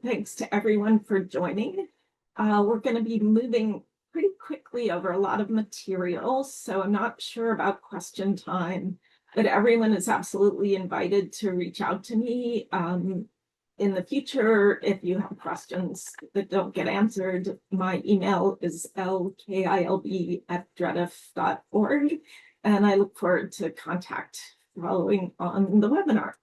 Thanks to everyone for joining. We're going to be moving pretty quickly over a lot of materials, so I'm not sure about question time, but everyone is absolutely invited to reach out to me in the future if you have questions that don't get answered. My email is lkilb@dredf.org, and I look forward to contact following on the webinar.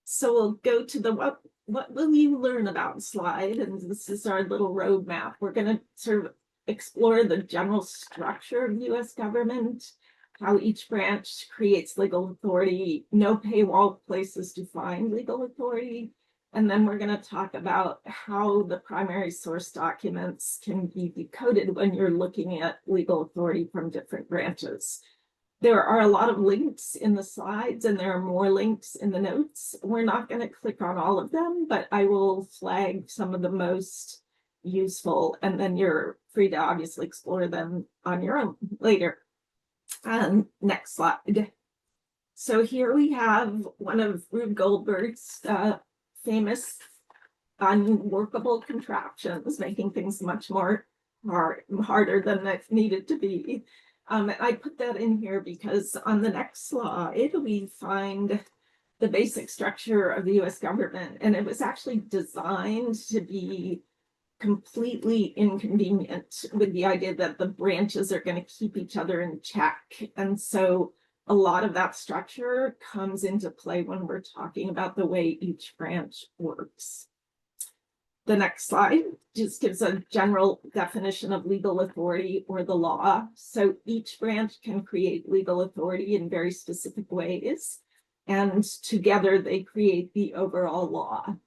So we'll go to the what will you learn about slide, and this is our little roadmap. We're going to sort of explore the general structure of U.S. government, how each branch creates legal authority, no paywall places to find legal authority, and then we're going to talk about how the primary source documents can be decoded when you're looking at legal authority from different branches. There are a lot of links in the slides, and there are more links in the notes. We're not going to click on all of them, but I will flag some of the most useful, and then you're free to obviously explore them on your own later. Next slide. So here we have one of Rube Goldberg's famous unworkable contraptions, making things much more harder than they needed to be. I put that in here because on the next slide, we find the basic structure of the US government, and it was actually designed to be completely inconvenient with the idea that the branches are going to keep each other in check. And so a lot of that structure comes into play when we're talking about the way each branch works. The next slide just gives a general definition of legal authority or the law. So each branch can create legal authority in very specific ways, and together they create the overall law.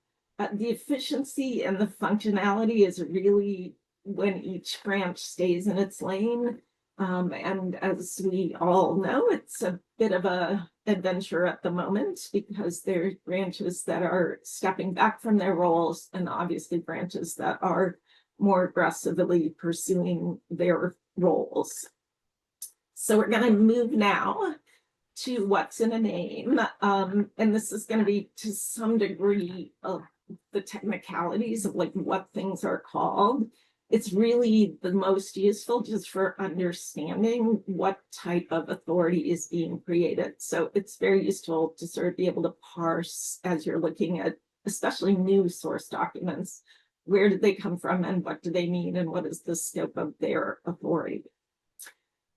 The efficiency and the functionality is really when each branch stays in its lane. And as we all know, it's a bit of a adventure at the moment because there are branches that are stepping back from their roles and obviously branches that are more aggressively pursuing their roles. So we're going to move now to what's in a name. And this is going to be to some degree of the technicalities of like what things are called. It's really the most useful just for understanding what type of authority is being created. So it's very useful to sort of be able to parse as you're looking at, especially new source documents, where did they come from and what do they mean and what is the scope of their authority.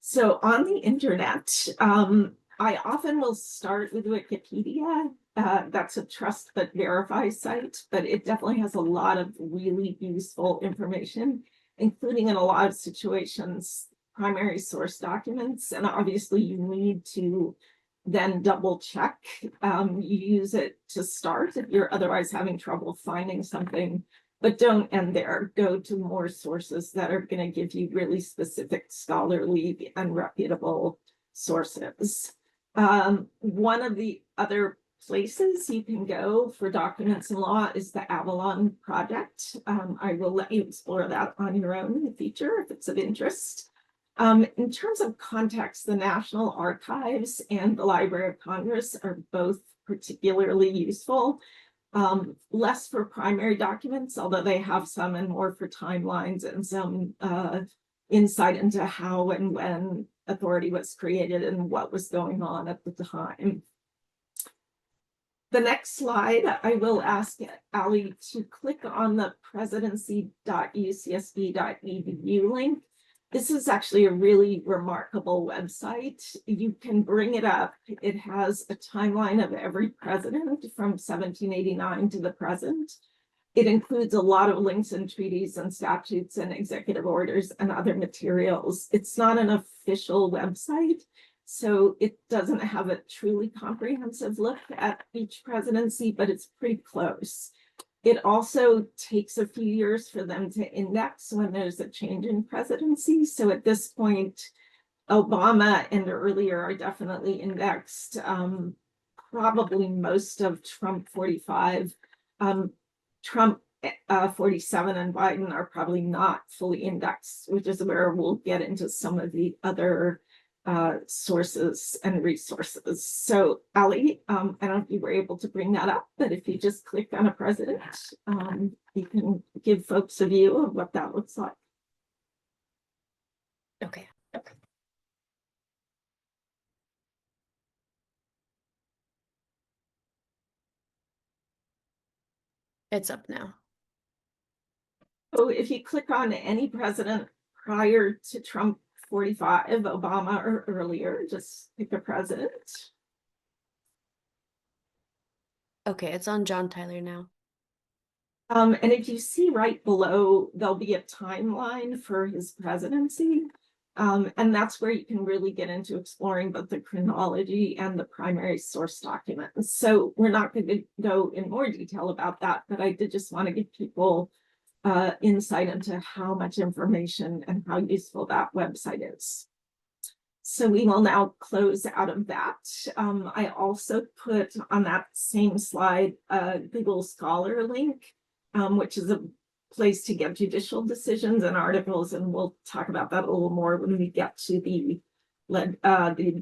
So on the internet, I often will start with Wikipedia. That's a trust but verify site, but it definitely has a lot of really useful information, including in a lot of situations, primary source documents. And obviously you need to then double check. You use it to start if you're otherwise having trouble finding something, but don't end there. Go to more sources that are going to give you really specific scholarly and reputable sources. One of the other places you can go for documents and law is the Avalon Project. I will let you explore that on your own in the future if it's of interest. In terms of context, the National Archives and the Library of Congress are both particularly useful. Less for primary documents, although they have some, and more for timelines and some insight into how and when authority was created and what was going on at the time. The next slide, I will ask Ali to click on the presidency.ucsb.edu link. This is actually a really remarkable website. You can bring it up. It has a timeline of every president from 1789 to the present. It includes a lot of links and treaties and statutes and executive orders and other materials. It's not an official website, so it doesn't have a truly comprehensive look at each presidency, but it's pretty close. It also takes a few years for them to index when there's a change in presidency. So at this point, Obama and earlier are definitely indexed. Probably most of Trump 45. Trump 47 and Biden are probably not fully indexed, which is where we'll get into some of the other sources and resources. So Ali, I don't know if you were able to bring that up, but if you just click on a president, you can give folks a view of what that looks like. Okay. It's up now. So if you click on any president prior to Trump 45, Obama or earlier, just pick a president. Okay, it's on John Tyler now. And if you see right below, there'll be a timeline for his presidency. And that's where you can really get into exploring both the chronology and the primary source documents. So we're not going to go in more detail about that, but I did just want to give people insight into how much information and how useful that website is. So we will now close out of that. I also put on that same slide a Google Scholar link, which is a place to get judicial decisions and articles, and we'll talk about that a little more when we get to the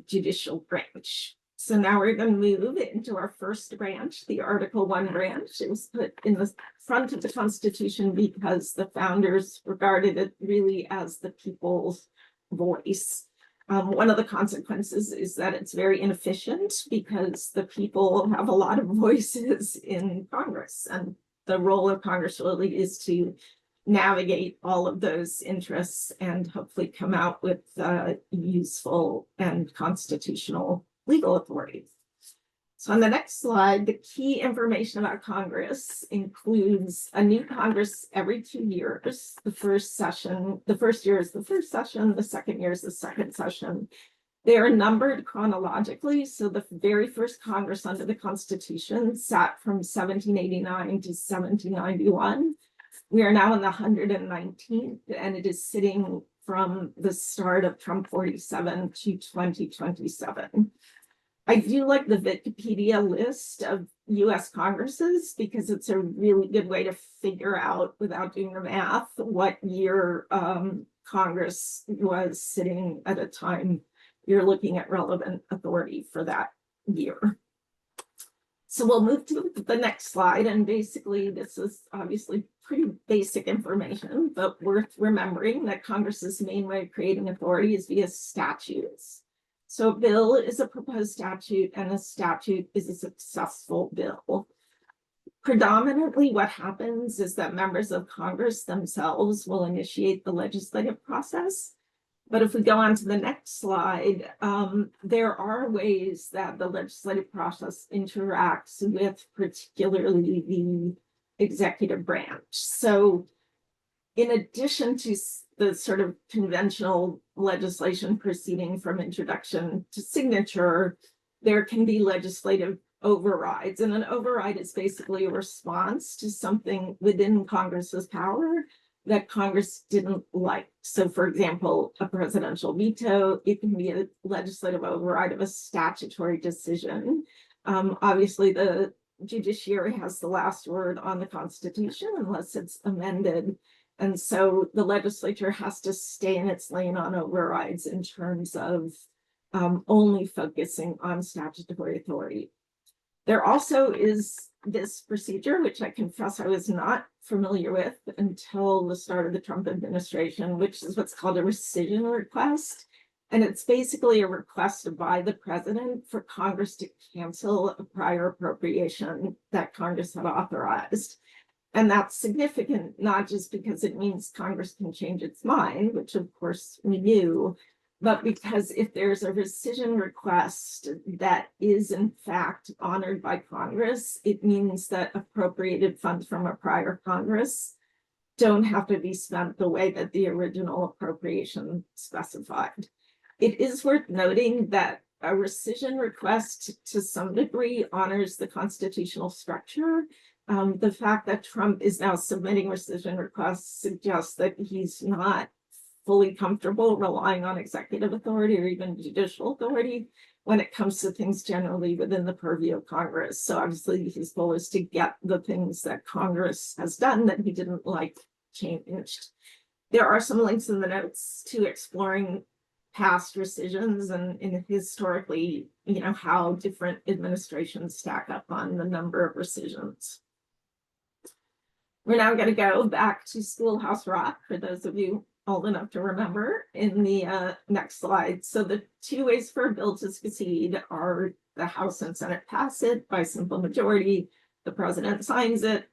judicial branch. So now we're going to move into our first branch, the Article 1 branch. It was put in the front of the Constitution because the founders regarded it really as the people's voice. One of the consequences is that it's very inefficient because the people have a lot of voices in Congress, and the role of Congress really is to navigate all of those interests and hopefully come out with useful and constitutional legal authorities. So on the next slide, the key information about Congress includes a new Congress every 2 years. The first year is the first session, the second year is the second session. They are numbered chronologically. So the very first Congress under the Constitution sat from 1789 to 1791. We are now in the 119th, and it is sitting from the start of Trump 47 to 2027. I do like the Wikipedia list of US Congresses because it's a really good way to figure out, without doing the math, what year Congress was sitting at a time you're looking at relevant authority for that year. So we'll move to the next slide, and basically this is obviously pretty basic information, but worth remembering that Congress's main way of creating authority is via statutes. So a bill is a proposed statute, and a statute is a successful bill. Predominantly, what happens is that members of Congress themselves will initiate the legislative process. But if we go on to the next slide, there are ways that the legislative process interacts with particularly the executive branch. So in addition to the sort of conventional legislation proceeding from introduction to signature, there can be legislative overrides. And an override is basically a response to something within Congress's power that Congress didn't like. So for example, a presidential veto, it can be a legislative override of a statutory decision. Obviously, the judiciary has the last word on the Constitution unless it's amended. And so the legislature has to stay in its lane on overrides in terms of only focusing on statutory authority. There also is this procedure, which I confess I was not familiar with until the start of the Trump administration, which is what's called a rescission request. And it's basically a request by the president for Congress to cancel a prior appropriation that Congress had authorized. And that's significant, not just because it means Congress can change its mind, which of course we knew, but because if there's a rescission request that is in fact honored by Congress, it means that appropriated funds from a prior Congress don't have to be spent the way that the original appropriation specified. It is worth noting that a rescission request to some degree honors the constitutional structure. The fact that Trump is now submitting rescission requests suggests that he's not fully comfortable relying on executive authority or even judicial authority when it comes to things generally within the purview of Congress. So obviously his goal is to get the things that Congress has done that he didn't like changed. There are some links in the notes to exploring past rescissions and historically, how different administrations stack up on the number of rescissions. We're now going to go back to Schoolhouse Rock, for those of you old enough to remember, in the next slide. So the two ways for a bill to succeed are the House and Senate pass it by simple majority, the president signs it.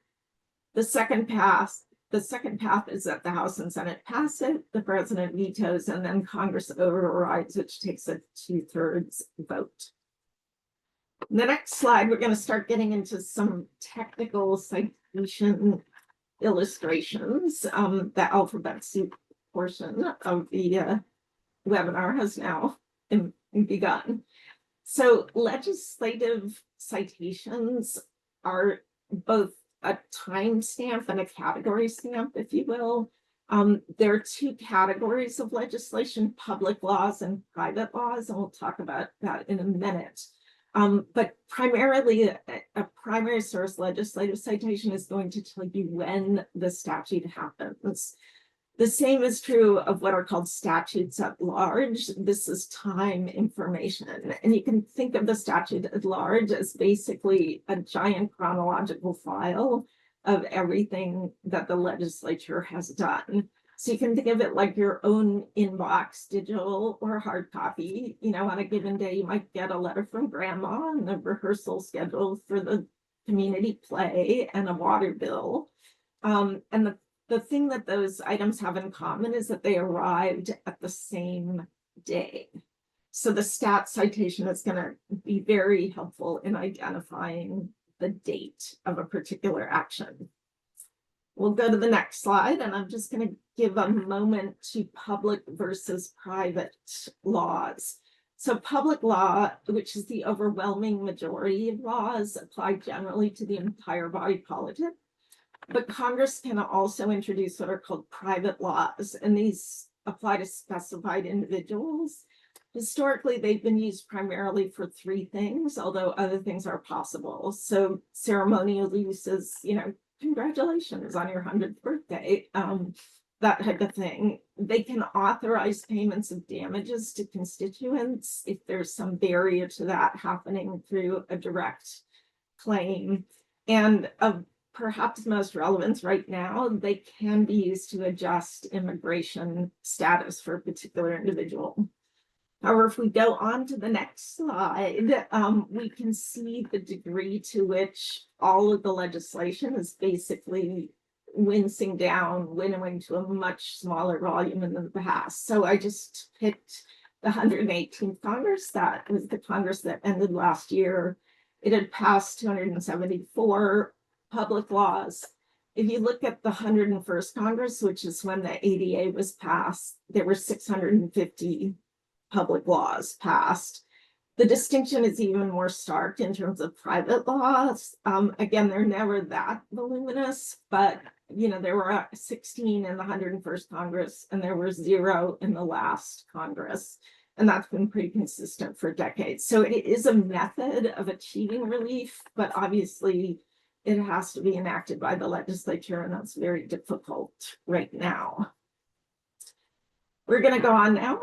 The second path is that the House and Senate pass it, the president vetoes, and then Congress overrides, which takes a 2/3 vote. In the next slide, we're going to start getting into some technical citation illustrations. The alphabet soup portion of the webinar has now begun. So legislative citations are both a timestamp and a category stamp, if you will. There are two categories of legislation: public laws and private laws, and we'll talk about that in a minute. But primarily, a primary source legislative citation is going to tell you when the statute happens. The same is true of what are called statutes at large. This is time information. And you can think of the statute at large as basically a giant chronological file of everything that the legislature has done. So you can think of it like your own inbox, digital or hard copy. On a given day, you might get a letter from grandma and a rehearsal schedule for the community play and a water bill. And the thing that those items have in common is that they arrived at the same day. So the stat citation is going to be very helpful in identifying the date of a particular action. We'll go to the next slide, and I'm just going to give a moment to public versus private laws. So public law, which is the overwhelming majority of laws, apply generally to the entire body politic. But Congress can also introduce what are called private laws, and these apply to specified individuals. Historically, they've been used primarily for three things, although other things are possible. So ceremonial uses, congratulations on your 100th birthday, that type of thing. They can authorize payments of damages to constituents if there's some barrier to that happening through a direct claim. And of perhaps most relevance right now, they can be used to adjust immigration status for a particular individual. However, if we go on to the next slide, we can see the degree to which all of the legislation is basically wincing down, winnowing to a much smaller volume in the past. So I just picked the 118th Congress. That was the Congress that ended last year. It had passed 274 public laws. If you look at the 101st Congress, which is when the ADA was passed, there were 650 public laws passed. The distinction is even more stark in terms of private laws. Again, they're never that voluminous, but there were 16 in the 101st Congress, and there were 0 in the last Congress. And that's been pretty consistent for decades. So it is a method of achieving relief, but obviously it has to be enacted by the legislature, and that's very difficult right now. We're going to go on now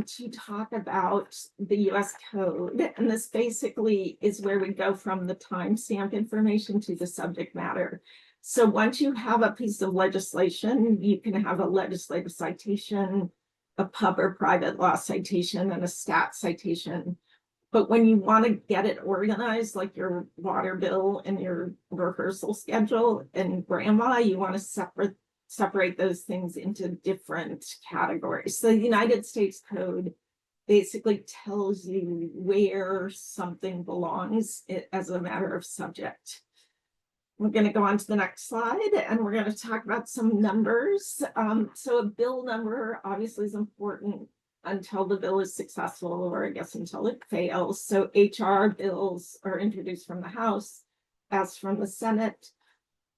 to talk about the U.S. Code, and this basically is where we go from the timestamp information to the subject matter. So once you have a piece of legislation, you can have a legislative citation, a pub or private law citation, and a stat citation. But when you want to get it organized, like your water bill and your rehearsal schedule and grandma, you want to separate those things into different categories. So the United States Code basically tells you where something belongs as a matter of subject. We're going to go on to the next slide, and we're going to talk about some numbers. So a bill number obviously is important until the bill is successful, or I guess until it fails. So HR bills are introduced from the House, as from the Senate.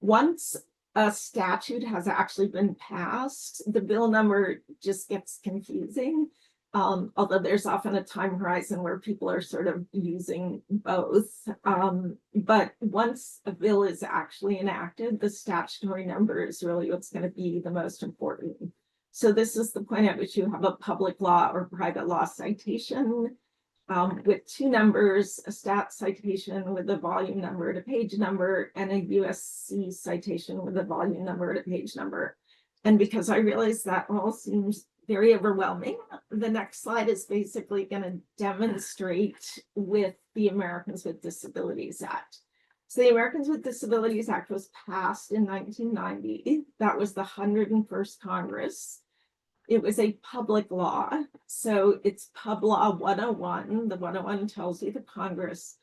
Once a statute has actually been passed, the bill number just gets confusing, although there's often a time horizon where people are sort of using both. But once a bill is actually enacted, the statutory number is really what's going to be the most important. So this is the point at which you have a public law or private law citation with two numbers, a stat citation with a volume number and a page number, and a USC citation with a volume number and a page number. And because I realize that all seems very overwhelming, the next slide is basically going to demonstrate with the Americans with Disabilities Act. So the Americans with Disabilities Act was passed in 1990. That was the 101st Congress. It was a public law. So it's Pub Law 101. The 101 tells you the Congress.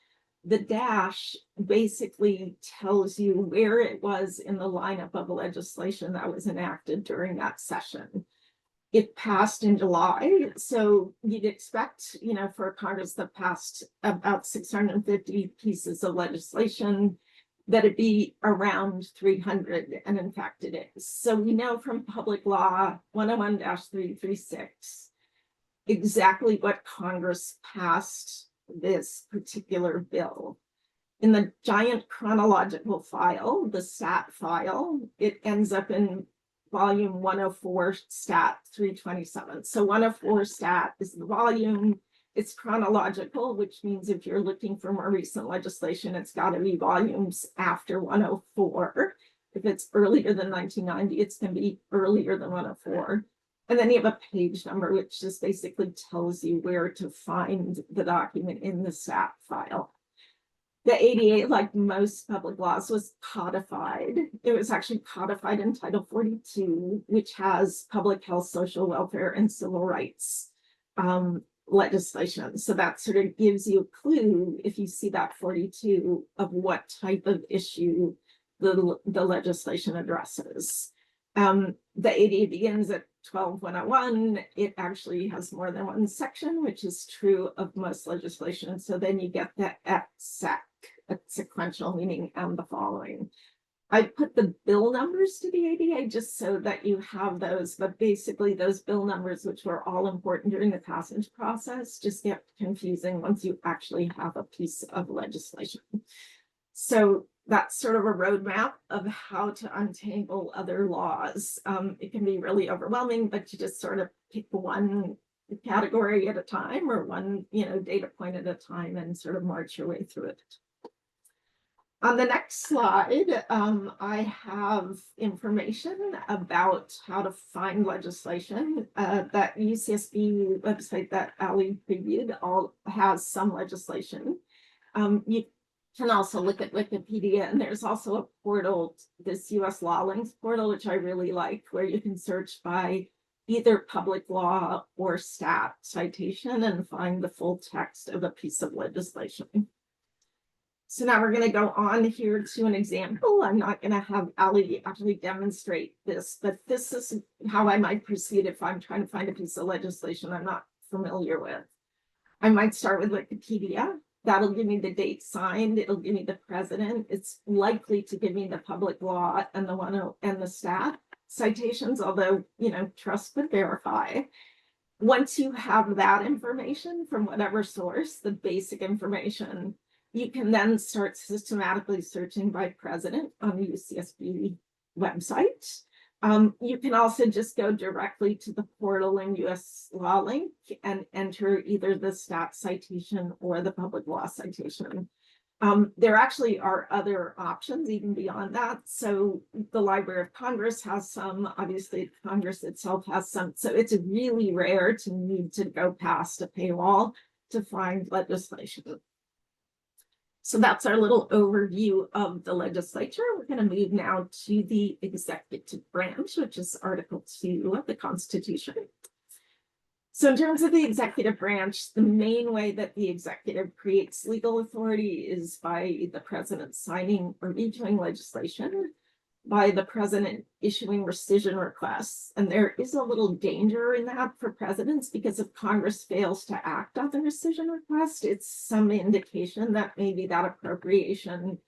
The dash basically tells you where it was in the lineup of legislation that was enacted during that session. It passed in July, so you'd expect, for a Congress that passed about 650 pieces of legislation, that it'd be around 300, and in fact it is. So we know from Public Law 101-336 exactly what Congress passed this particular bill. In the giant chronological file, the stat file, it ends up in volume 104 stat 327. So 104 stat is the volume. It's chronological, which means if you're looking for more recent legislation, it's got to be volumes after 104. If it's earlier than 1990, it's going to be earlier than 104. And then you have a page number, which just basically tells you where to find the document in the stat file. The ADA, like most public laws, was codified. It was actually codified in Title 42, which has public health, social welfare, and civil rights legislation. So that sort of gives you a clue, if you see that 42, of what type of issue the legislation addresses. The ADA begins at 12-101. It actually has more than one section, which is true of most legislation. So then you get the ETSEC, a sequential meaning and the following. I put the bill numbers to the ADA just so that you have those, but basically those bill numbers, which were all important during the passage process, just get confusing once you actually have a piece of legislation. So that's sort of a roadmap of how to untangle other laws. It can be really overwhelming, but you just sort of pick one category at a time or one, data point at a time and sort of march your way through it. On the next slide, I have information about how to find legislation. That UCSB website that Ali previewed has some legislation. You can also look at Wikipedia, and there's also a portal, this US Law Links portal, which I really like, where you can search by either public law or stat citation and find the full text of a piece of legislation. So now we're going to go on here to an example. I'm not going to have Ali actually demonstrate this, but this is how I might proceed if I'm trying to find a piece of legislation I'm not familiar with. I might start with Wikipedia. That'll give me the date signed. It'll give me the president. It's likely to give me the public law and the stat citations, although, trust but verify. Once you have that information from whatever source, the basic information, you can then start systematically searching by president on the UCSB website. You can also just go directly to the portal in US Law Link and enter either the stat citation or the public law citation. There actually are other options even beyond that. So the Library of Congress has some, obviously Congress itself has some. So it's really rare to need to go past a paywall to find legislation. So that's our little overview of the legislature. We're going to move now to the executive branch, which is Article 2 of the Constitution. So in terms of the executive branch, the main way that the executive creates legal authority is by the president signing or vetoing legislation, by the president issuing rescission requests. And there is a little danger in that for presidents, because if Congress fails to act on the rescission request, it's some indication that maybe that appropriation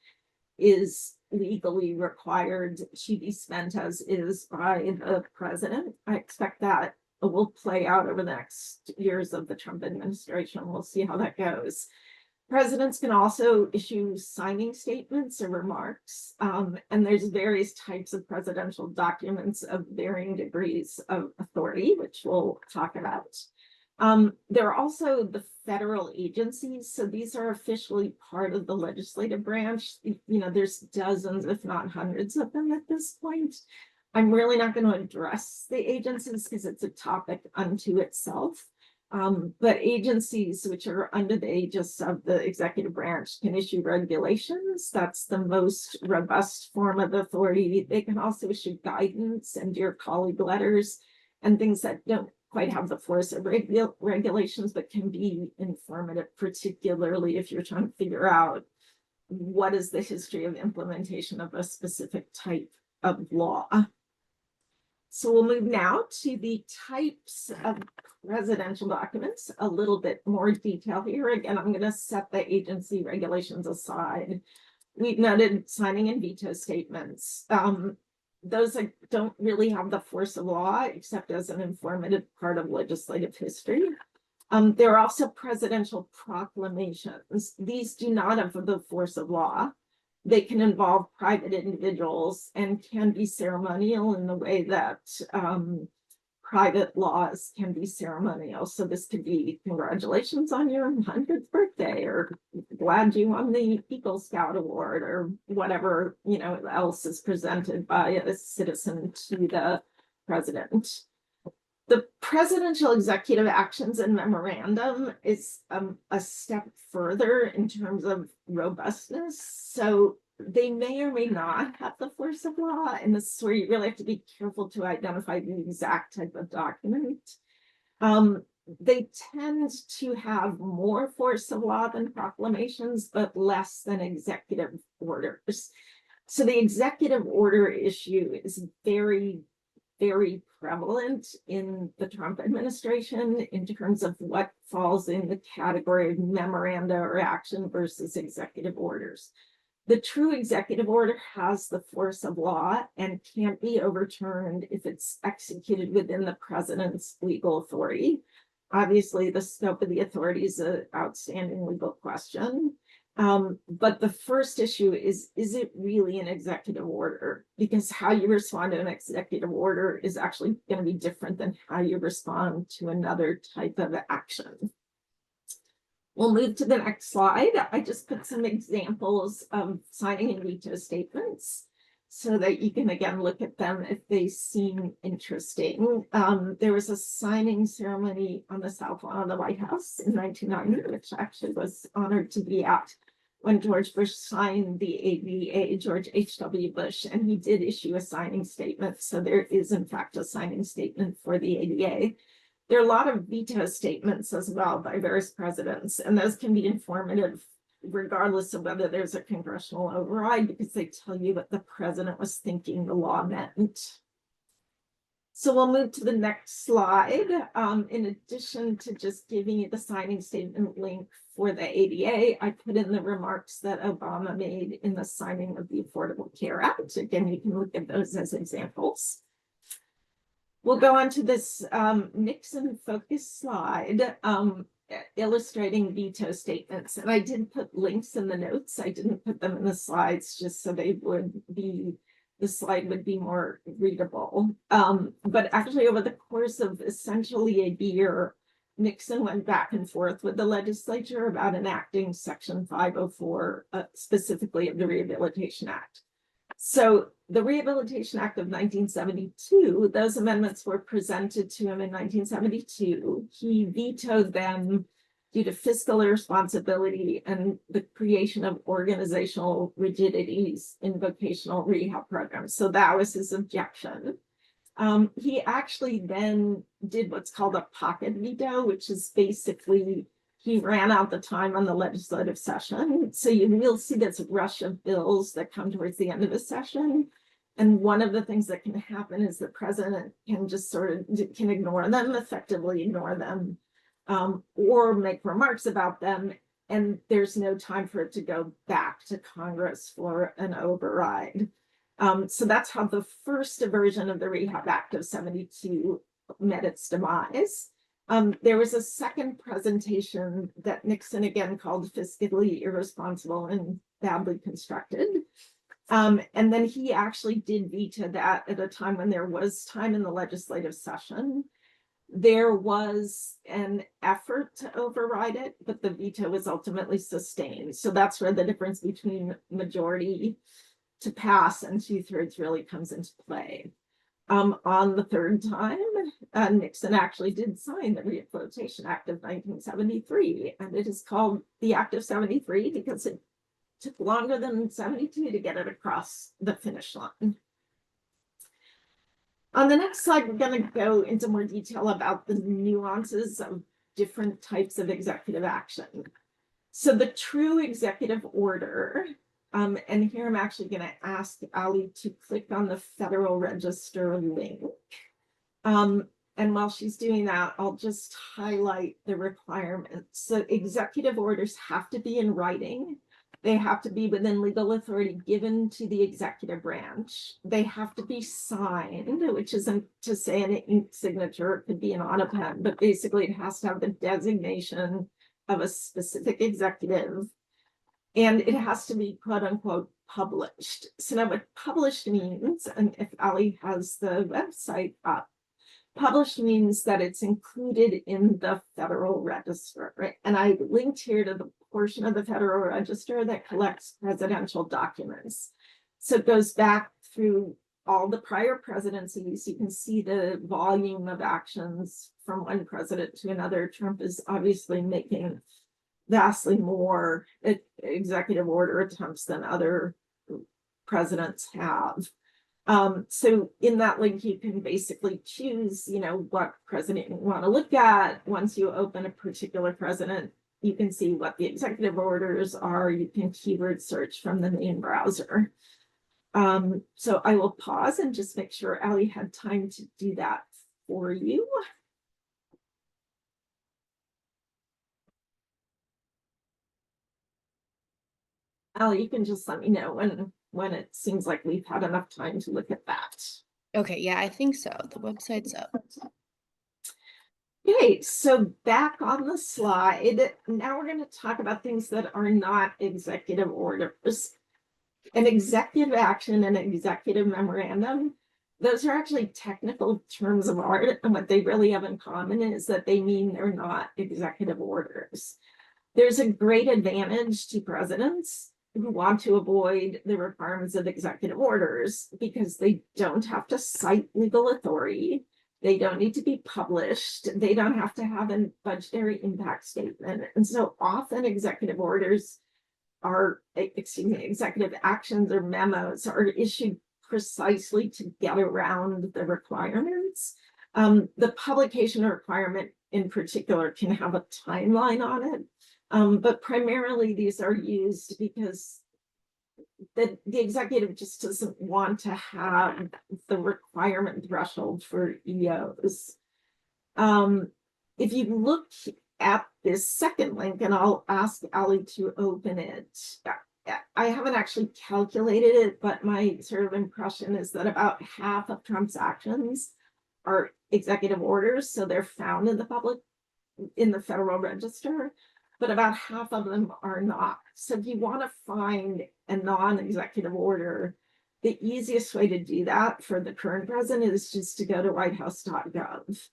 is legally required to be spent as is by the president. I expect that will play out over the next years of the Trump administration. We'll see how that goes. Presidents can also issue signing statements or remarks, and there's various types of presidential documents of varying degrees of authority, which we'll talk about. There are also the federal agencies, so these are officially part of the legislative branch. There's dozens, if not hundreds of them at this point. I'm really not going to address the agencies because it's a topic unto itself. But agencies which are under the aegis of the executive branch can issue regulations. That's the most robust form of authority. They can also issue guidance and dear colleague letters and things that don't quite have the force of regulations, but can be informative, particularly if you're trying to figure out what is the history of implementation of a specific type of law. So we'll move now to the types of presidential documents, a little bit more detail here. Again, I'm going to set the agency regulations aside. We've noted signing and veto statements. Those don't really have the force of law, except as an informative part of legislative history. There are also presidential proclamations. These do not have the force of law. They can involve private individuals and can be ceremonial in the way that private laws can be ceremonial. So this could be congratulations on your 100th birthday, or glad you won the Eagle Scout Award, or whatever else is presented by a citizen to the president. The presidential executive actions and memorandum is a step further in terms of robustness. So they may or may not have the force of law, and this is where you really have to be careful to identify the exact type of document. They tend to have more force of law than proclamations, but less than executive orders. So the executive order issue is very, very prevalent in the Trump administration in terms of what falls in the category of memoranda or action versus executive orders. The true executive order has the force of law and can't be overturned if it's executed within the president's legal authority. Obviously, the scope of the authority is an outstanding legal question. But the first issue is it really an executive order? Because how you respond to an executive order is actually going to be different than how you respond to another type of action. We'll move to the next slide. I just put some examples of signing and veto statements so that you can again look at them if they seem interesting. There was a signing ceremony on the South Lawn of the White House in 1990, which I actually was honored to be at when George Bush signed the ABA, George H.W. Bush, and he did issue a signing statement. So there is, in fact, a signing statement for the ABA. There are a lot of veto statements as well by various presidents, and those can be informative regardless of whether there's a congressional override, because they tell you what the president was thinking the law meant. So we'll move to the next slide. In addition to just giving you the signing statement link for the ADA, I put in the remarks that Obama made in the signing of the Affordable Care Act. Again, you can look at those as examples. We'll go on to this Nixon focus slide illustrating veto statements. And I did put links in the notes. I didn't put them in the slides just so they would be, the slide would be more readable. But actually over the course of essentially a year, Nixon went back and forth with the legislature about enacting Section 504, specifically of the Rehabilitation Act. So the Rehabilitation Act of 1972, those amendments were presented to him in 1972. He vetoed them due to fiscal irresponsibility and the creation of organizational rigidities in vocational rehab programs. So that was his objection. He actually then did what's called a pocket veto, which is basically he ran out the time on the legislative session. So you will see this rush of bills that come towards the end of the session. And one of the things that can happen is the president can just sort of can ignore them, effectively ignore them, or make remarks about them. And there's no time for it to go back to Congress for an override. So that's how the first version of the Rehab Act of 72 met its demise. There was a second presentation that Nixon again called fiscally irresponsible and badly constructed. And then he actually did veto that at a time when there was time in the legislative session. There was an effort to override it, but the veto was ultimately sustained. So that's where the difference between majority to pass and 2/3 really comes into play. On the third time, Nixon actually did sign the Rehabilitation Act of 1973, and it is called the Act of 73 because it took longer than 72 to get it across the finish line. On the next slide, we're going to go into more detail about the nuances of different types of executive action. So the true executive order, and here I'm actually going to ask Ali to click on the Federal Register link. And while she's doing that, I'll just highlight the requirements. So executive orders have to be in writing. They have to be within legal authority given to the executive branch. They have to be signed, which isn't to say an ink signature, it could be an on a pen, but basically it has to have the designation of a specific executive. And it has to be quote unquote published. So now what published means, and if Ali has the website up, published means that it's included in the Federal Register, right? And I linked here to the portion of the Federal Register that collects presidential documents. So it goes back through all the prior presidencies. You can see the volume of actions from one president to another. Trump is obviously making vastly more executive order attempts than other presidents have. So in that link, you can basically choose, what president you want to look at. Once you open a particular president, you can see what the executive orders are. You can keyword search from the main browser. So I will pause and just make sure Ali had time to do that for you. Ali, you can just let me know when it seems like we've had enough time to look at that. Okay, yeah, I think so. The website's up. Okay, so back on the slide, now we're going to talk about things that are not executive orders. An executive action and executive memorandum, those are actually technical terms of art, and what they really have in common is that they mean they're not executive orders. There's a great advantage to presidents who want to avoid the requirements of executive orders because they don't have to cite legal authority. They don't need to be published. They don't have to have a budgetary impact statement. And so often executive orders are, executive actions or memos are issued precisely to get around the requirements. The publication requirement in particular can have a timeline on it. But primarily these are used because the executive just doesn't want to have the requirement threshold for EOs. If you look at this second link, and I'll ask Ali to open it, I haven't actually calculated it, but my sort of impression is that about half of Trump's actions are executive orders, so they're found in the Federal Register, but about half of them are not. So if you want to find a non-executive order, the easiest way to do that for the current president is just to go to whitehouse.gov.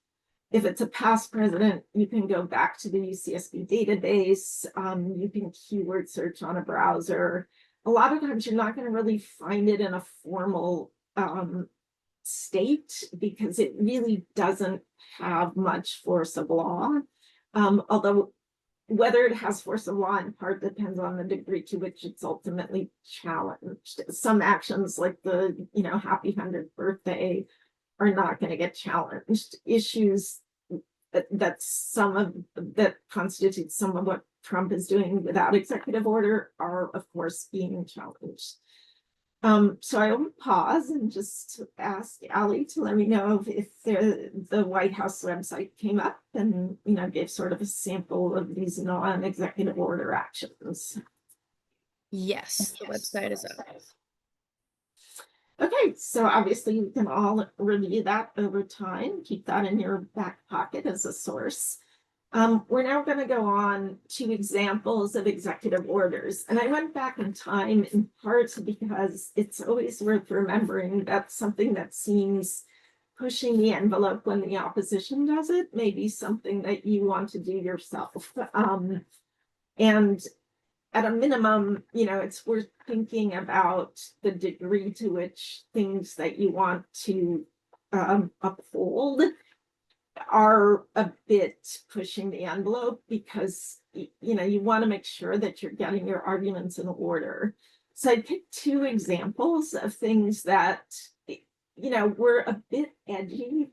If it's a past president, you can go back to the UCSB database. You can keyword search on a browser. A lot of times you're not going to really find it in a formal state because it really doesn't have much force of law. Although whether it has force of law in part depends on the degree to which it's ultimately challenged. Some actions like the, happy 100th birthday are not going to get challenged. Issues that constitute some of what Trump is doing without executive order are, of course, being challenged. So I will pause and just ask Ali to let me know if the White House website came up and gave sort of a sample of these non-executive order actions. Yes, the website is up. Okay, so obviously you can all review that over time, keep that in your back pocket as a source. We're now going to go on to examples of executive orders. And I went back in time in part because it's always worth remembering that something that seems pushing the envelope when the opposition does it may be something that you want to do yourself. And at a minimum, it's worth thinking about the degree to which things that you want to uphold are a bit pushing the envelope, because you want to make sure that you're getting your arguments in order. So I picked two examples of things that were a bit edgy,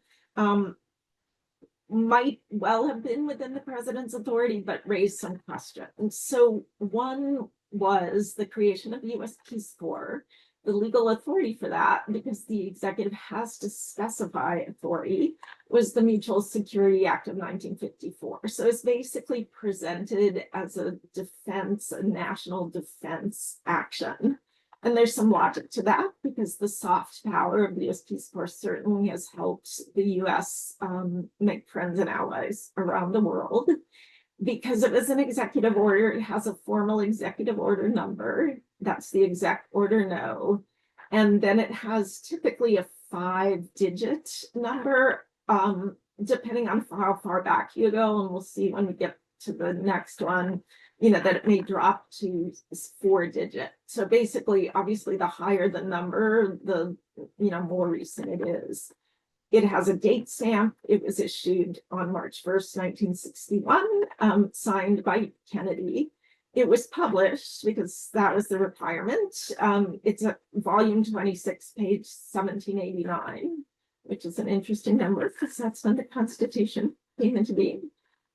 might well have been within the president's authority, but raised some questions. So one was the creation of the U.S. Peace Corps. The legal authority for that, because the executive has to specify authority, was the Mutual Security Act of 1954. So it's basically presented as a defense, a national defense action. And there's some logic to that, because the soft power of the U.S. Peace Corps certainly has helped the U.S. Make friends and allies around the world. Because it was an executive order, it has a formal executive order number. That's the exec order no. And then it has typically a 5-digit number, depending on how far back you go. And we'll see when we get to the next one, that it may drop to 4-digit. So basically, obviously, the higher the number, the more recent it is. It has a date stamp. It was issued on March 1st, 1961, signed by Kennedy. It was published because that was the requirement. It's a volume 26, page 1789, which is an interesting number because that's when the Constitution came into being.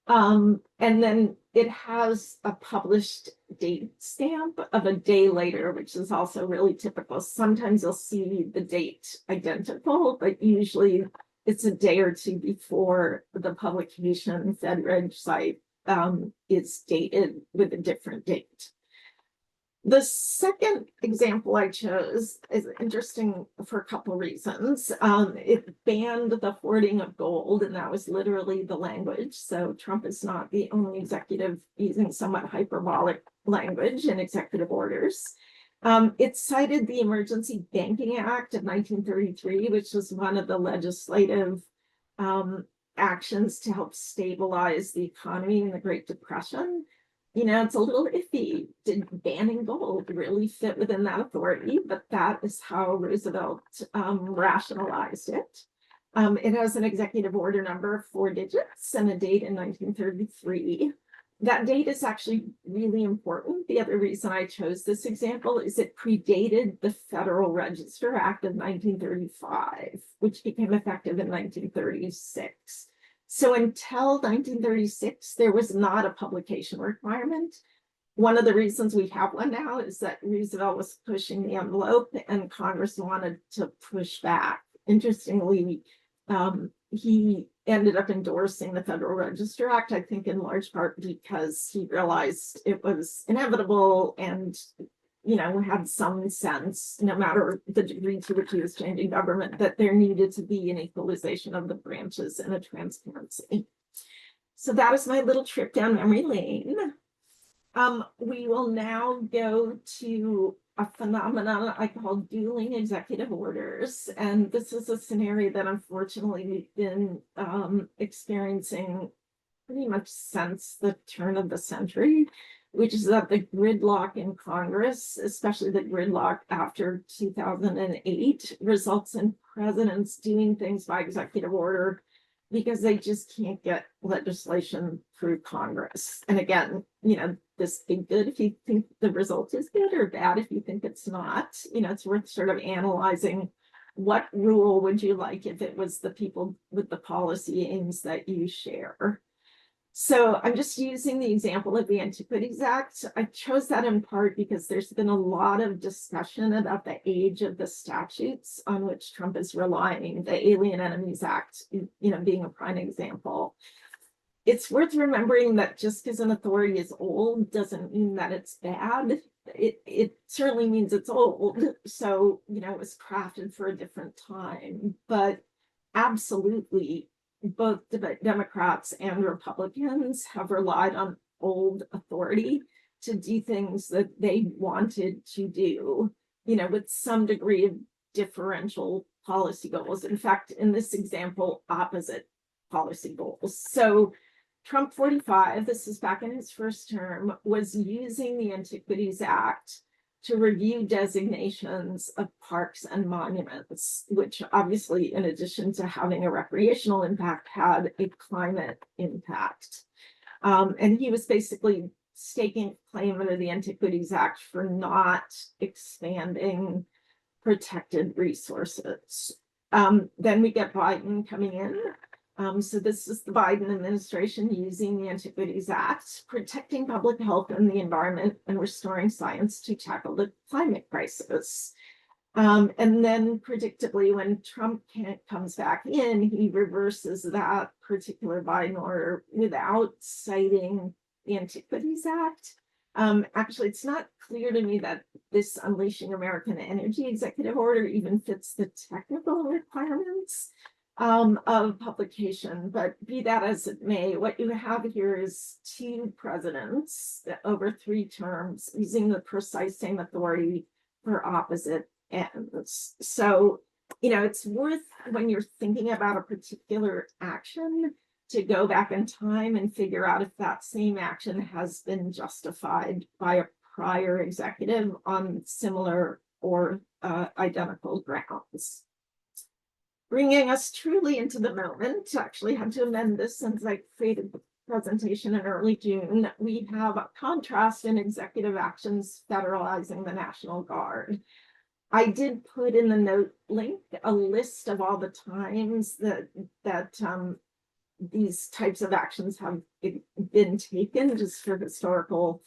And then it has a published date stamp of a day later, which is also really typical. Sometimes you'll see the date identical, but usually it's a day or two before the publication. FedReg site is dated with a different date. The second example I chose is interesting for a couple reasons. It banned the hoarding of gold, and that was literally the language. So Trump is not the only executive using somewhat hyperbolic language in executive orders. It cited the Emergency Banking Act of 1933, which was one of the legislative actions to help stabilize the economy in the Great Depression. It's a little iffy. Did banning gold really fit within that authority? But that is how Roosevelt rationalized it. It has an executive order number of 4 digits and a date in 1933. That date is actually really important. The other reason I chose this example is it predated the Federal Register Act of 1935, which became effective in 1936. So until 1936, there was not a publication requirement. One of the reasons we have one now is that Roosevelt was pushing the envelope and Congress wanted to push back. Interestingly, he ended up endorsing the Federal Register Act, I think in large part because he realized it was inevitable and had some sense, no matter the degree to which he was changing government, that there needed to be an equalization of the branches and a transparency. So that is my little trip down memory lane. We will now go to a phenomenon I call dueling executive orders. And this is a scenario that unfortunately we've been experiencing pretty much since the turn of the century, which is that the gridlock in Congress, especially the gridlock after 2008, results in presidents doing things by executive order because they just can't get legislation through Congress. And again, this be good if you think the result is good, or bad if you think it's not. It's worth sort of analyzing what rule would you like if it was the people with the policy aims that you share. So I'm just using the example of the Antiquities Act. I chose that in part because there's been a lot of discussion about the age of the statutes on which Trump is relying, the Alien Enemies Act, being a prime example. It's worth remembering that just because an authority is old doesn't mean that it's bad. it certainly means it's old. So, it was crafted for a different time, but absolutely both Democrats and Republicans have relied on old authority to do things that they wanted to do, with some degree of differential policy goals. In fact, in this example, opposite policy goals. So Trump 45, this is back in his first term, was using the Antiquities Act to review designations of parks and monuments, which obviously, in addition to having a recreational impact, had a climate impact. And he was basically staking claim under the Antiquities Act for not expanding protected resources. Then we get Biden coming in. So this is the Biden administration using the Antiquities Act, protecting public health and the environment, and restoring science to tackle the climate crisis. And then predictably, when Trump comes back in, he reverses that particular Biden order without citing the Antiquities Act. Actually, it's not clear to me that this Unleashing American Energy executive order even fits the technical requirements of publication, but be that as it may, what you have here is two presidents over 3 terms using the precise same authority for opposite ends. So, it's worth, when you're thinking about a particular action, to go back in time and figure out if that same action has been justified by a prior executive on similar or identical grounds. Bringing us truly into the moment, actually had to amend this since I created the presentation in early June. We have a contrast in executive actions federalizing the National Guard. I did put in the note link a list of all the times that these types of actions have been taken, just for historical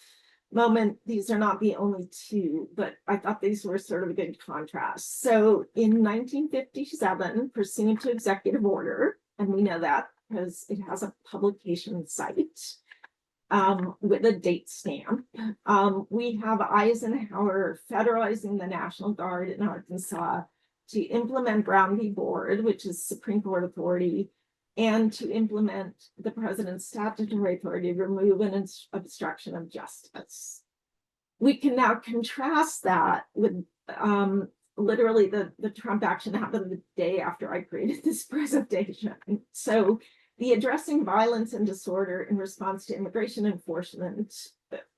moment. These are not the only 2, but I thought these were sort of a good contrast. So in 1957, pursuant to executive order, and we know that because it has a publication site with a date stamp, we have Eisenhower federalizing the National Guard in Arkansas to implement Brown v. Board, which is Supreme Court authority, and to implement the president's statutory authority to remove an obstruction of justice. We can now contrast that with literally the Trump action happened the day after I created this presentation. So the addressing violence and disorder in response to immigration enforcement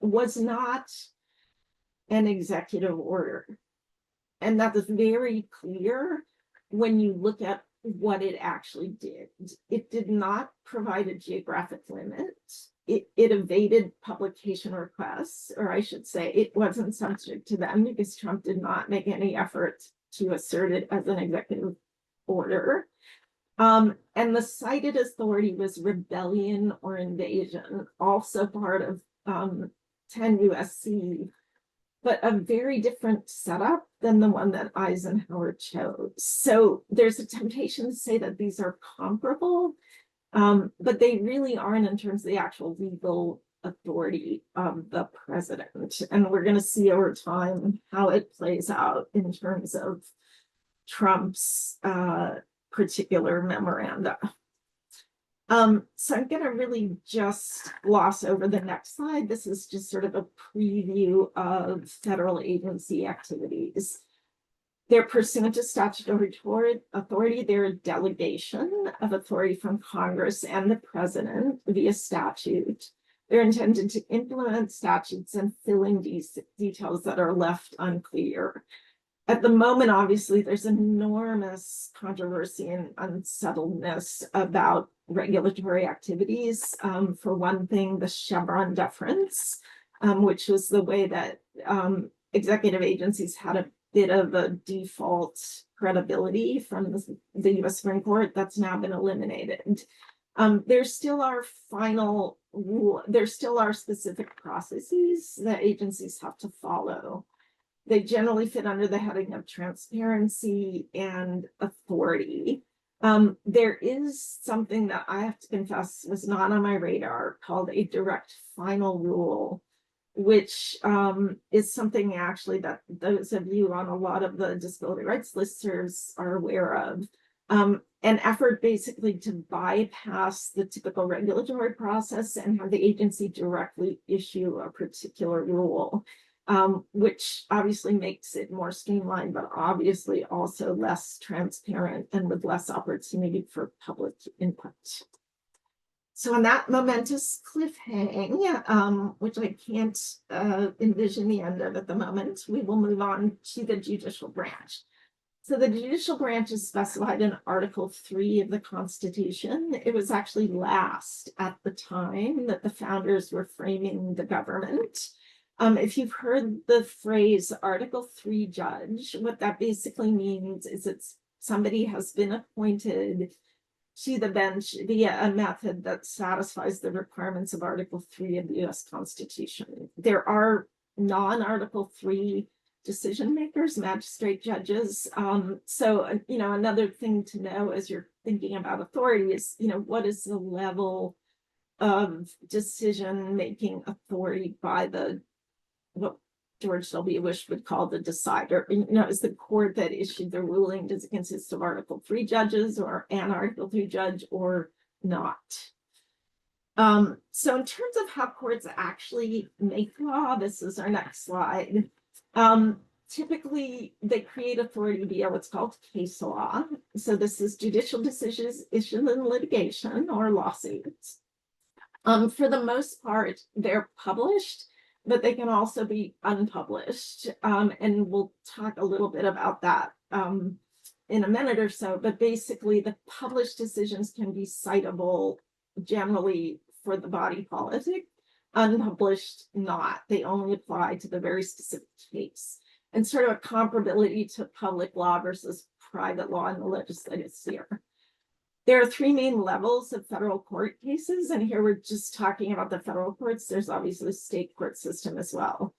was not an executive order. And that is very clear when you look at what it actually did. It did not provide a geographic limit. It evaded publication requests, or I should say it wasn't subject to them because Trump did not make any effort to assert it as an executive order. And the cited authority was rebellion or invasion, also part of 10 USC, but a very different setup than the one that Eisenhower chose. So there's a temptation to say that these are comparable, but they really aren't in terms of the actual legal authority of the president. And we're going to see over time how it plays out in terms of Trump's particular memoranda. So I'm going to really just gloss over the next slide. This is just sort of a preview of federal agency activities. They're pursuant to statutory authority. They're a delegation of authority from Congress and the president via statute. They're intended to implement statutes and fill in these details that are left unclear. At the moment, obviously, there's enormous controversy and unsettledness about regulatory activities. For one thing, the Chevron deference, which was the way that executive agencies had a bit of a default credibility from the U.S. Supreme Court, that's now been eliminated. There still are there still are specific processes that agencies have to follow. They generally fit under the heading of transparency and authority. There is something that I have to confess was not on my radar called a direct final rule which is something actually that those of you on a lot of the disability rights listservs are aware of. An effort basically to bypass the typical regulatory process and have the agency directly issue a particular rule, which obviously makes it more streamlined, but obviously also less transparent and with less opportunity for public input. So on that momentous cliffhang, which I can't envision the end of at the moment, we will move on to the judicial branch. So the judicial branch is specified in Article 3 of the Constitution. It was actually last at the time that the founders were framing the government. If you've heard the phrase Article 3 judge, what that basically means is it's somebody has been appointed to the bench via a method that satisfies the requirements of Article 3 of the US Constitution. There are non-Article 3 decision makers, magistrate judges. So, another thing to know as you're thinking about authority is, what is the level of decision-making authority by what George W. Bush would call the decider. Is the court that issued the ruling, does it consist of Article 3 judges or an Article 3 judge or not? So in terms of how courts actually make law, this is our next slide. Typically, they create authority via what's called case law. So this is judicial decisions issued in litigation or lawsuits. For the most part, they're published, but they can also be unpublished. And we'll talk a little bit about that in a minute or so. But basically, the published decisions can be citable generally for the body politic. Unpublished, not. They only apply to the very specific case. And sort of a comparability to public law versus private law in the legislative sphere. There are three main levels of federal court cases, and here we're just talking about the federal courts. There's obviously a state court system as well.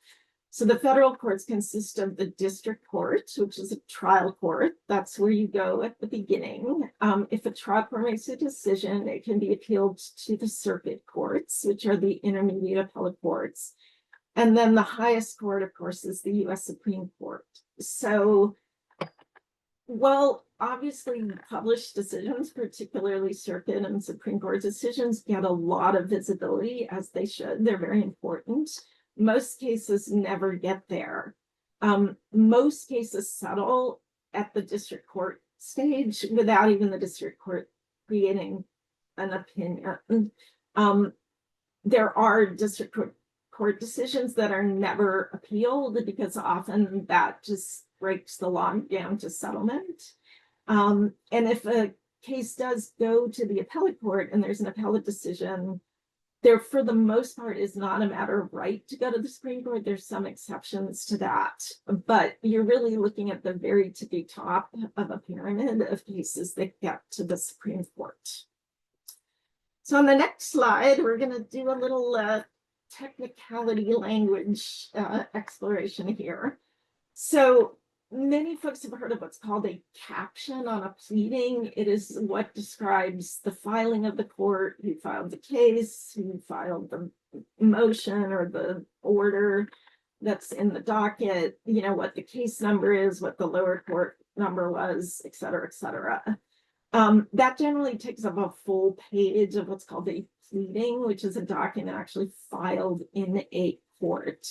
So the federal courts consist of the district court, which is a trial court. That's where you go at the beginning. If a trial court makes a decision, it can be appealed to the circuit courts, which are the intermediate appellate courts. And then the highest court, of course, is the US Supreme Court. So, well, obviously published decisions, particularly circuit and Supreme Court decisions, get a lot of visibility, as they should. They're very important. Most cases never get there. Most cases settle at the district court stage without even the district court creating an opinion. There are district court decisions that are never appealed because often that just breaks the law down to settlement. And if a case does go to the appellate court and there's an appellate decision, there, for the most part, is not a matter of right to go to the Supreme Court. There's some exceptions to that, but you're really looking at the very tippy top of a pyramid of cases that get to the Supreme Court. So on the next slide, we're going to do a little technicality language exploration here. So many folks have heard of what's called a caption on a pleading. It is what describes the filing of the court, who filed the case, who filed the motion or the order that's in the docket, what the case number is, what the lower court number was, et cetera, et cetera. That generally takes up a full page of what's called a pleading, which is a document actually filed in a court.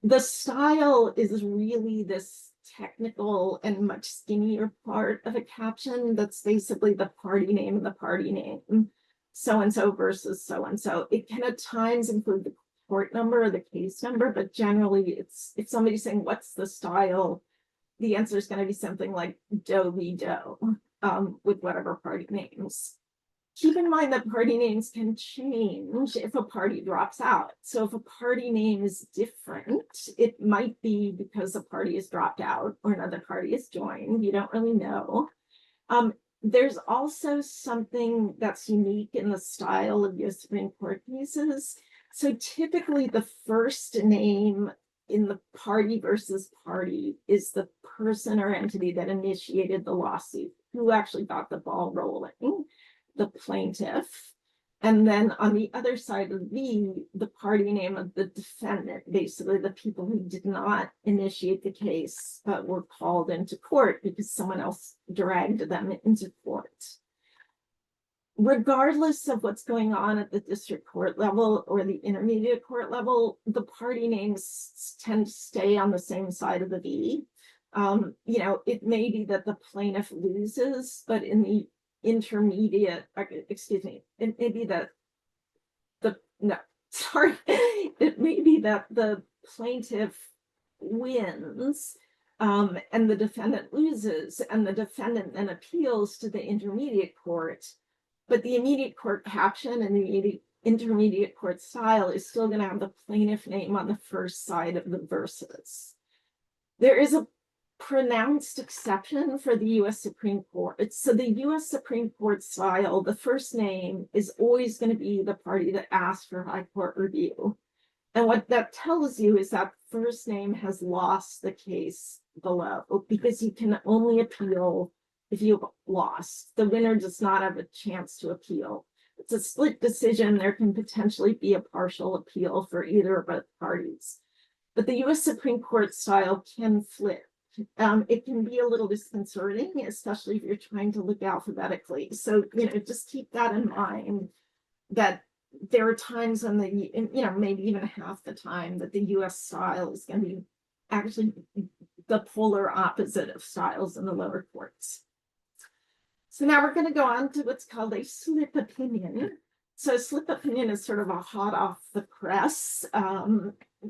The style is really this technical and much skinnier part of a caption that's basically the party name and the party name, so-and-so versus so-and-so. It can at times include the court number or the case number, but generally it's, if somebody's saying what's the style, the answer is going to be something like Doe v. Doe with whatever party names. Keep in mind that party names can change if a party drops out. So if a party name is different, it might be because a party is dropped out or another party is joined. You don't really know. There's also something that's unique in the style of US Supreme Court cases. So typically the first name in the party versus party is the person or entity that initiated the lawsuit, who actually got the ball rolling. The plaintiff. And then on the other side of the V, the party name of the defendant, basically the people who did not initiate the case, but were called into court because someone else dragged them into court. Regardless of what's going on at the district court level or the intermediate court level, the party names tend to stay on the same side of the V. You know, it may be that the plaintiff loses, but in the intermediate, excuse me, it may be that it may be that the plaintiff wins, and the defendant loses, and the defendant then appeals to the intermediate court, but the immediate court caption and the intermediate court style is still going to have the plaintiff name on the first side of the verses. There is a pronounced exception for the US Supreme Court. So the US Supreme Court style, the first name is always going to be the party that asked for high court review. And what that tells you is that first name has lost the case below, because you can only appeal if you've lost. The winner does not have a chance to appeal. It's a split decision. There can potentially be a partial appeal for either of both parties. But the US Supreme Court style can flip. It can be a little disconcerting, especially if you're trying to look alphabetically. So, you know, just keep that in mind, that there are times when maybe even half the time that the US style is going to be actually the polar opposite of styles in the lower courts. So now we're going to go on to what's called a slip opinion. So slip opinion is sort of a hot off the press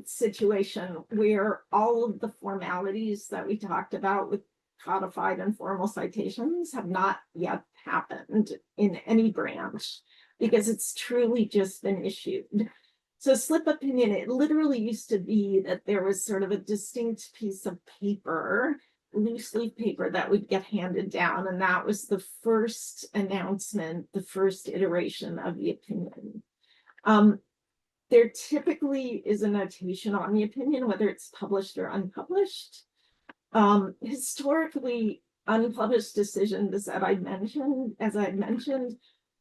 situation where all of the formalities that we talked about with codified and formal citations have not yet happened in any branch, because it's truly just been issued. So slip opinion, it literally used to be that there was sort of a distinct piece of paper, loose leaf paper, that would get handed down, and that was the first announcement, the first iteration of the opinion. There typically is a notation on the opinion, whether it's published or unpublished. Historically, unpublished decisions, as I mentioned,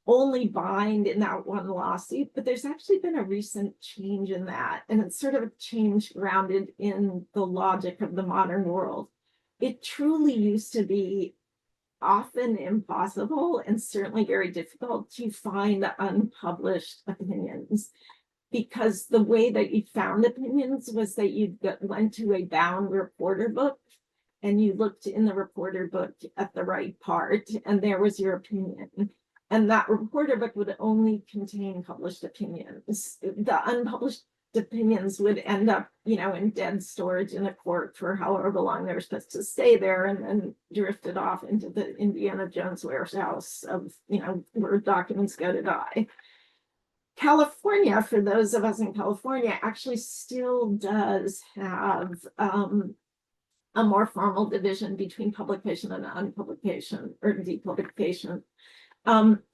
only bind in that one lawsuit, but there's actually been a recent change in that, and it's sort of a change grounded in the logic of the modern world. It truly used to be often impossible and certainly very difficult to find unpublished opinions, because the way that you found opinions was that you went to a bound reporter book and you looked in the reporter book at the right part, and there was your opinion. And that reporter book would only contain published opinions. The unpublished opinions would end up, in dead storage in a court for however long they were supposed to stay there, and then drifted off into the Indiana Jones warehouse of, where documents go to die. California, for those of us in California, actually still does have a more formal division between publication and unpublication or depublication.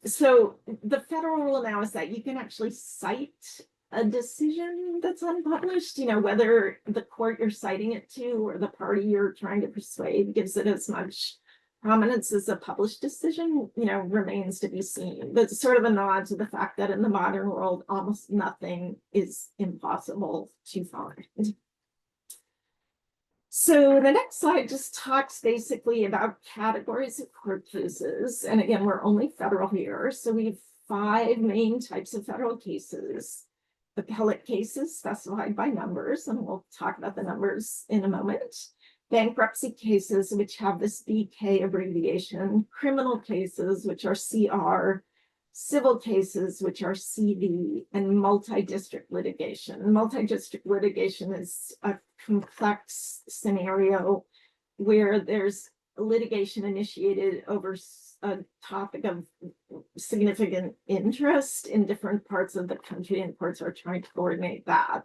So the federal rule now is that you can actually cite a decision that's unpublished, whether the court you're citing it to or the party you're trying to persuade gives it as much prominence as a published decision, remains to be seen. But it's sort of a nod to the fact that in the modern world, almost nothing is impossible to find. So the next slide just talks basically about categories of court cases. And again, we're only federal here. So we have 5 main types of federal cases. Appellate cases specified by numbers, and we'll talk about the numbers in a moment. Bankruptcy cases, which have this BK abbreviation. Criminal cases, which are CR. Civil cases, which are CV, and multi-district litigation. Multi-district litigation is a complex scenario where there's litigation initiated over a topic of significant interest in different parts of the country, and courts are trying to coordinate that.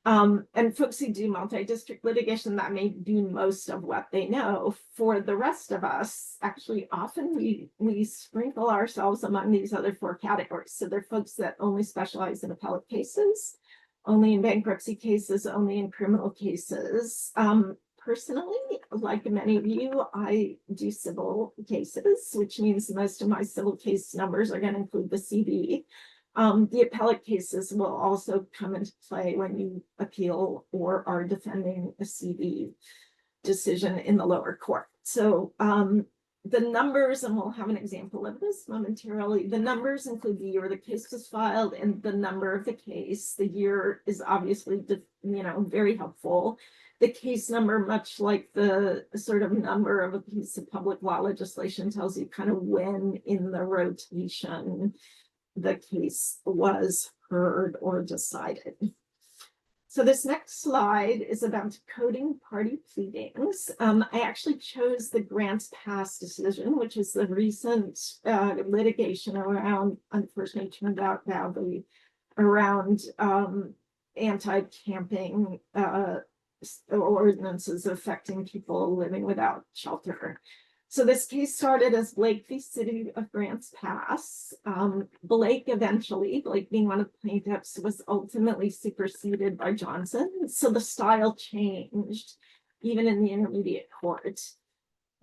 And folks who do multi-district litigation, that may do most of what they know. For the rest of us, actually, often we sprinkle ourselves among these other 4 categories. So they're folks that only specialize in appellate cases, only in bankruptcy cases, only in criminal cases. personally, like many of you, I do civil cases, which means most of my civil case numbers are going to include the CV. The appellate cases will also come into play when you appeal or are defending a CV decision in the lower court. So the numbers, and we'll have an example of this momentarily, the numbers include the year the case was filed and the number of the case. The year is obviously, very helpful. The case number, much like the sort of number of a piece of public law legislation, tells you kind of when in the rotation the case was heard or decided. So this next slide is about coding party pleadings. I actually chose the Grants Pass decision, which is the recent litigation around, unfortunately turned out badly, around anti-camping ordinances affecting people living without shelter. So this case started as Blake v. City of Grants Pass. Blake being one of the plaintiffs, was ultimately superseded by Johnson. So the style changed, even in the intermediate court.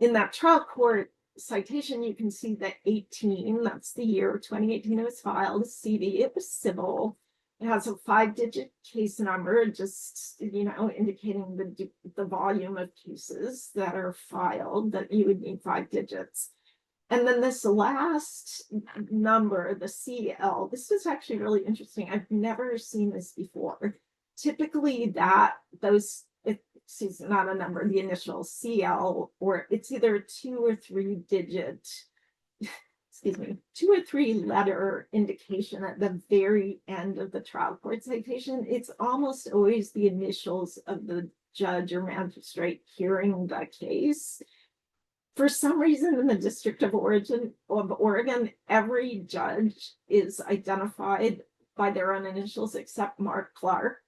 In that trial court citation, you can see that 18, that's the year 2018 it was filed, CV, it was civil. It has a 5-digit case number, just, indicating the volume of cases that are filed, that you would need 5 digits. And then this last number, the CL, this was actually really interesting. I've never seen this before. Typically it's not a number, the initial CL, or it's either a 2 or 3 digit, 2 or 3 letter indication at the very end of the trial court citation. It's almost always the initials of the judge or magistrate hearing the case. For some reason, in the District of Oregon, every judge is identified by their own initials except Mark Clark,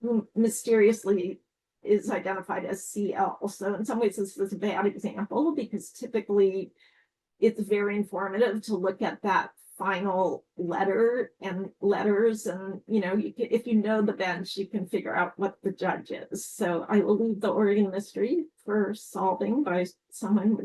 who mysteriously is identified as CL. So in some ways, this is a bad example, because typically it's very informative to look at that final letter and letters, and if you know the bench, you can figure out what the judge is. So I will leave the Oregon mystery for solving by someone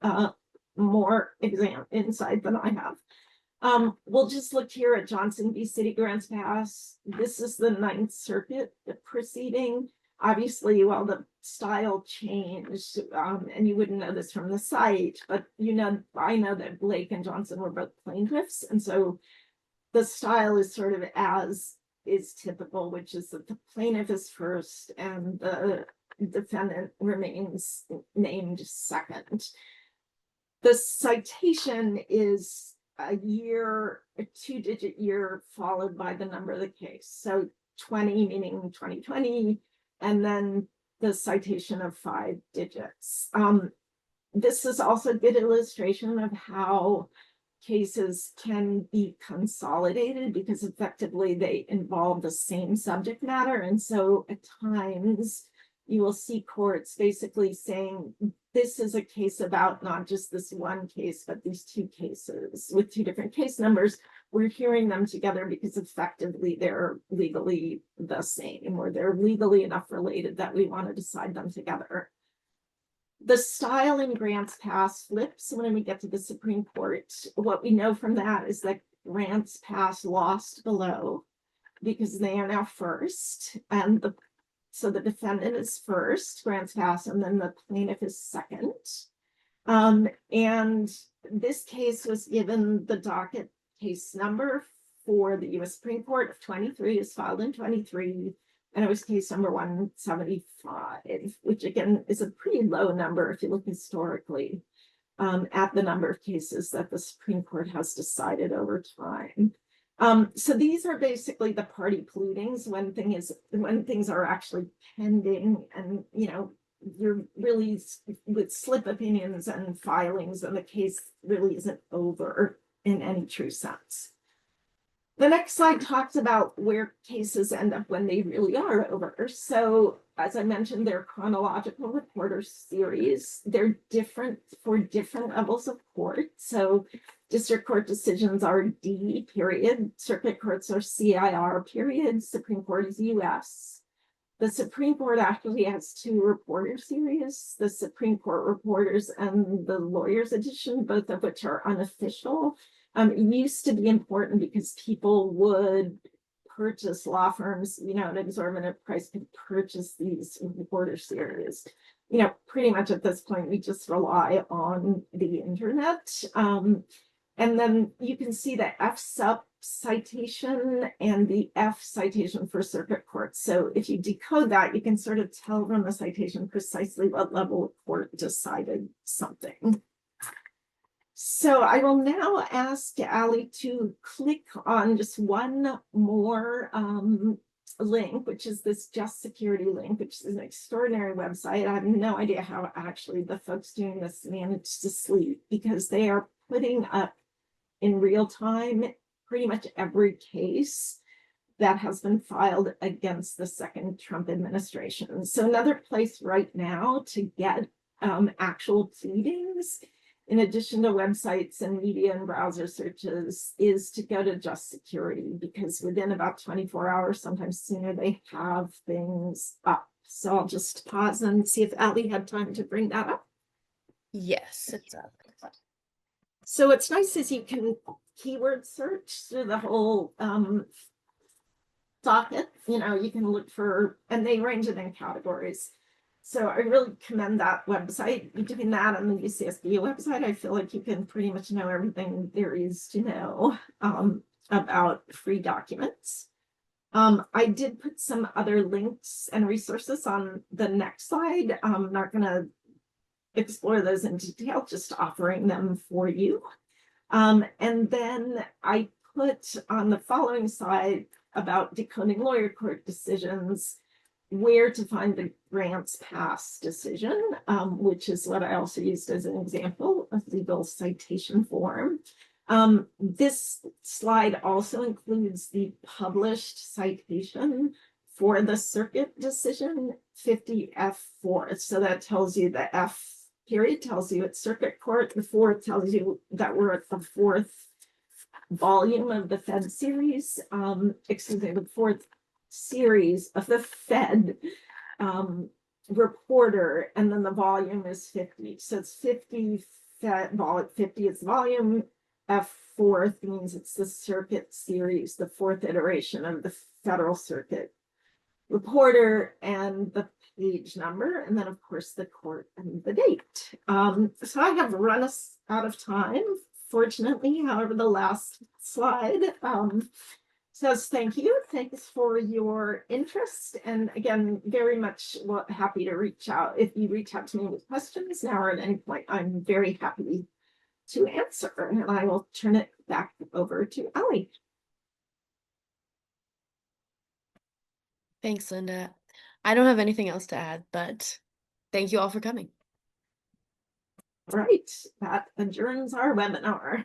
with more insight than I have. We'll just look here at Johnson v. City Grants Pass. This is the Ninth Circuit proceeding. Obviously, while the style changed, and you wouldn't know this from the site, but I know that Blake and Johnson were both plaintiffs, and so the style is sort of as is typical, which is that the plaintiff is first and the defendant remains named second. The citation is a 2-digit year followed by the number of the case. So 20 meaning 2020. And then the citation of 5 digits. This is also a good illustration of how cases can be consolidated, because effectively they involve the same subject matter. And so at times you will see courts basically saying, this is a case about not just this one case, but these 2 cases with 2 different case numbers. We're hearing them together because effectively they're legally the same, or they're legally enough related that we want to decide them together. The style in Grants Pass flips when we get to the Supreme Court. What we know from that is that Grants Pass lost below because they are now first, and so the defendant is first, Grants Pass, and then the plaintiff is second. And this case was given the docket case number for the U.S. Supreme Court of 23, is filed in 23, and it was case number 175, which again is a pretty low number if you look historically at the number of cases that the Supreme Court has decided over time. So these are basically the party pleadings when things are actually pending, and you're really with slip opinions and filings, and the case really isn't over in any true sense. The next slide talks about where cases end up when they really are over. So as I mentioned, they're chronological reporter series. They're different for different levels of court. So district court decisions are D period, circuit courts are CIR period, Supreme Court is US. The Supreme Court actually has two reporter series, the Supreme Court Reporters and the Lawyers Edition, both of which are unofficial. It used to be important because people would purchase, law firms, at exorbitant price, could purchase these reporter series. Pretty much at this point, we just rely on the internet. And then you can see the FSUP citation and the F citation for circuit court. So if you decode that, you can sort of tell from the citation precisely what level of court decided something. So I will now ask Ali to click on just one more link, which is this Just Security link, which is an extraordinary website. I have no idea how actually the folks doing this managed to sleep, because they are putting up in real time pretty much every case that has been filed against the second Trump administration. So another place right now to get actual pleadings, in addition to websites and media and browser searches, is to go to Just Security, because within about 24 hours, sometimes sooner, they have things up. So I'll just pause and see if Ali had time to bring that up. Yes, it's up. So what's nice is you can keyword search through the whole docket. You can look for, and they range it in categories. So I really commend that website. Doing that on the UCSB website, I feel like you can pretty much know everything there is to know about free documents. I did put some other links and resources on the next slide. I'm not going to explore those in detail, just offering them for you. And then I put on the following slide about decoding lawyer court decisions, where to find the grants pass decision, which is what I also used as an example of legal citation form. This slide also includes the published citation for the circuit decision 50F4. So that tells you the F period tells you it's circuit court. The fourth tells you that we're at the fourth volume of the Fed series, the fourth series of the Fed reporter, and then the volume is 50. So it's 50 Fed, 50 is volume, F fourth means it's the circuit series, the fourth iteration of the Federal Circuit reporter, and the page number, and then of course the court and the date. So I have run us out of time, fortunately. However, the last slide says thank you. Thanks for your interest. And again, very much happy to reach out. If you reach out to me with questions now or at any point, I'm very happy to answer. And I will turn it back over to Ali. Thanks, Linda. I don't have anything else to add, but thank you all for coming. Right, that adjourns our webinar.